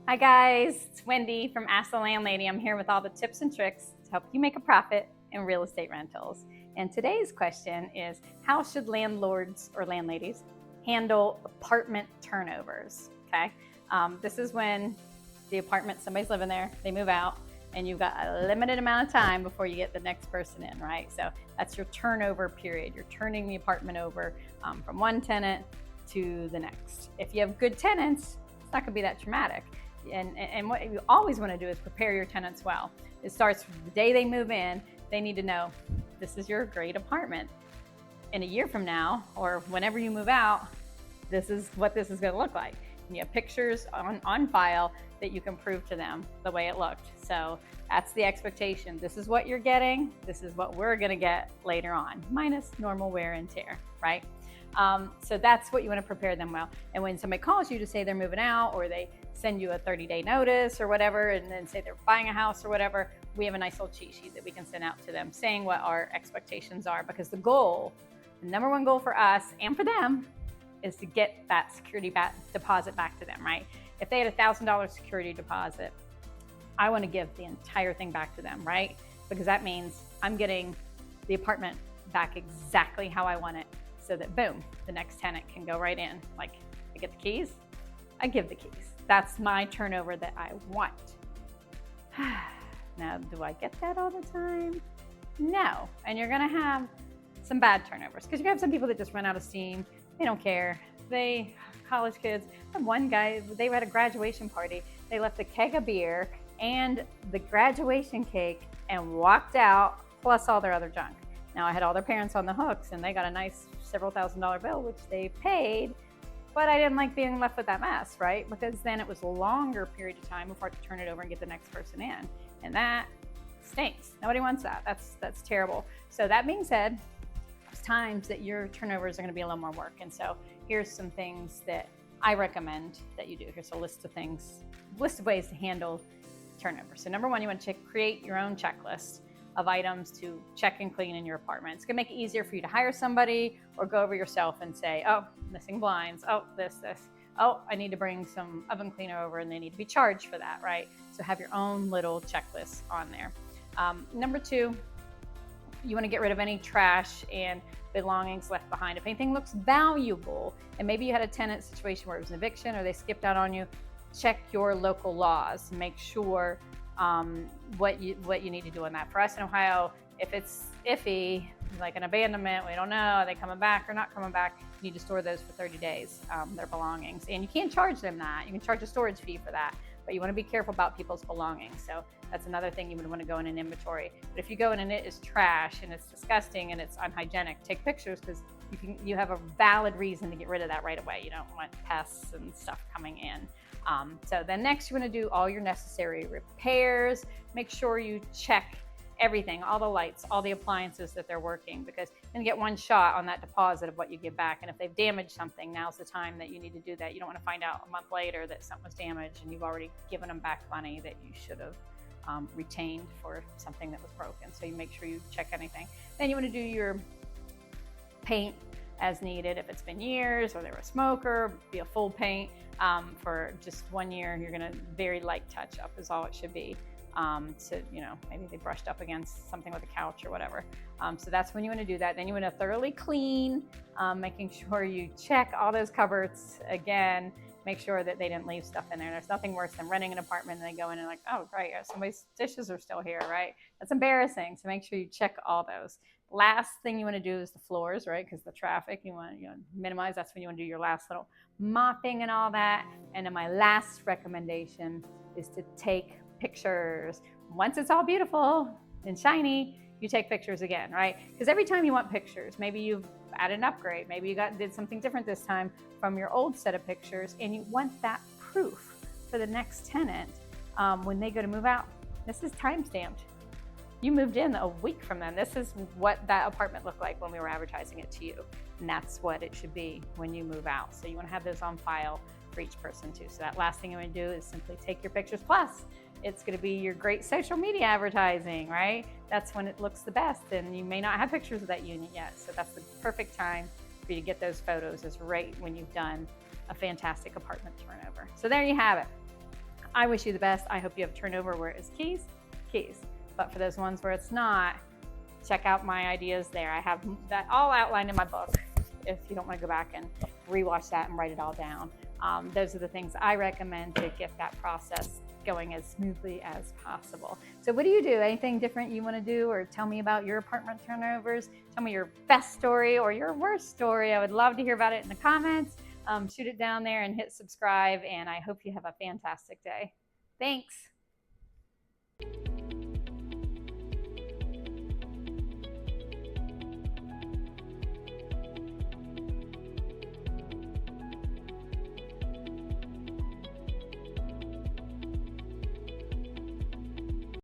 Hi guys, it's Wendy from Ask the Landlady. I'm here with all the tips and tricks to help you make a profit in real estate rentals. And today's question is, how should landlords or landladies handle apartment turnovers? Okay, this is when the apartment, somebody's living there, they move out, and you've got a limited amount of time before you get the next person in, right? So that's your turnover period. You're turning the apartment over from one tenant to the next. If you have good tenants, it's not gonna be that traumatic. And what you always want to do is prepare your tenants well. It starts from the day they move in. They need to know this is your great apartment. In a year from now, or whenever you move out, this is what this is going to look like. And you have pictures on file that you can prove to them the way it looked. So that's the expectation. This is what you're getting. This is what we're going to get later on, minus normal wear and tear, right? So that's what you want to prepare them well. And when somebody calls you to say they're moving out, or they send you a 30-day notice or whatever, and then say they're buying a house or whatever, we have a nice little cheat sheet that we can send out to them saying what our expectations are. Because the number one goal for us and for them is to get that security deposit back to them, right? If they had $1,000 security deposit, I want to give the entire thing back to them, right? Because that means I'm getting the apartment back exactly how I want it, so that boom, the next tenant can go right in. Like, I get the keys, I give the keys. That's my turnover that I want. Now, do I get that all the time? No. And you're gonna have some bad turnovers, because you have some people that just run out of steam. They don't care. College kids. I had one guy, they were at a graduation party. They left a keg of beer and the graduation cake and walked out, plus all their other junk. Now, I had all their parents on the hooks, and they got a nice several $1,000s bill, which they paid, but I didn't like being left with that mess, right? Because then it was a longer period of time before I could turn it over and get the next person in, and that stinks. Nobody wants that. That's terrible. So that being said, there's times that your turnovers are going to be a little more work, and so here's some things that I recommend that you do. Here's a list of ways to handle turnover. So number one, you want to create your own checklist of items to check and clean in your apartment. It's gonna make it easier for you to hire somebody or go over yourself and say, oh, missing blinds, oh, this, oh, I need to bring some oven cleaner over, and they need to be charged for that, right? So have your own little checklist on there. Number two, you wanna get rid of any trash and belongings left behind. If anything looks valuable, and maybe you had a tenant situation where it was an eviction or they skipped out on you, check your local laws. Make sure what you need to do on that. For us in Ohio, if it's iffy, like an abandonment, we don't know, are they coming back or not coming back, you need to store those for 30 days, their belongings. And you can't charge them that. You can charge a storage fee for that, but you want to be careful about people's belongings. So that's another thing you would want to go in an inventory. But if you go in and it is trash and it's disgusting and it's unhygienic, take pictures, because you have a valid reason to get rid of that right away. You don't want pests and stuff coming in. So then next, you want to do all your necessary repairs. Make sure you check everything, all the lights, all the appliances that they're working, because then you get one shot on that deposit of what you give back. And if they've damaged something, now's the time that you need to do that. You don't want to find out a month later that something was damaged and you've already given them back money that you should have retained for something that was broken. So you make sure you check anything. Then you want to do your paint as needed. If it's been years or they were a smoker, be a full paint. For just 1 year, you're gonna very light touch up is all it should be. So, maybe they brushed up against something with a couch or whatever. So that's when you wanna do that. Then you wanna thoroughly clean, making sure you check all those cupboards again, make sure that they didn't leave stuff in there. There's nothing worse than renting an apartment and they go in and like, oh, great, somebody's dishes are still here, right? That's embarrassing. So make sure you check all those. Last thing you want to do is the floors, right? Because the traffic, you want to minimize. That's when you want to do your last little mopping and all that. And then my last recommendation is to take pictures. Once it's all beautiful and shiny, you take pictures again, right? Because every time you want pictures, maybe you've added an upgrade, maybe you did something different this time from your old set of pictures, and you want that proof for the next tenant when they go to move out. This is time-stamped. You moved in a week from then. This is what that apartment looked like when we were advertising it to you. And that's what it should be when you move out. So you want to have those on file for each person too. So that last thing you want to do is simply take your pictures. Plus, it's going to be your great social media advertising, right? That's when it looks the best. And you may not have pictures of that unit yet. So that's the perfect time for you to get those photos, is right when you've done a fantastic apartment turnover. So there you have it. I wish you the best. I hope you have turnover where it's keys. But for those ones where it's not, check out my ideas there. I have that all outlined in my book if you don't want to go back and rewatch that and write it all down. Those are the things I recommend to get that process going as smoothly as possible. So what do you do? Anything different you want to do, or tell me about your apartment turnovers? Tell me your best story or your worst story. I would love to hear about it in the comments. Shoot it down there and hit subscribe, and I hope you have a fantastic day. Thanks.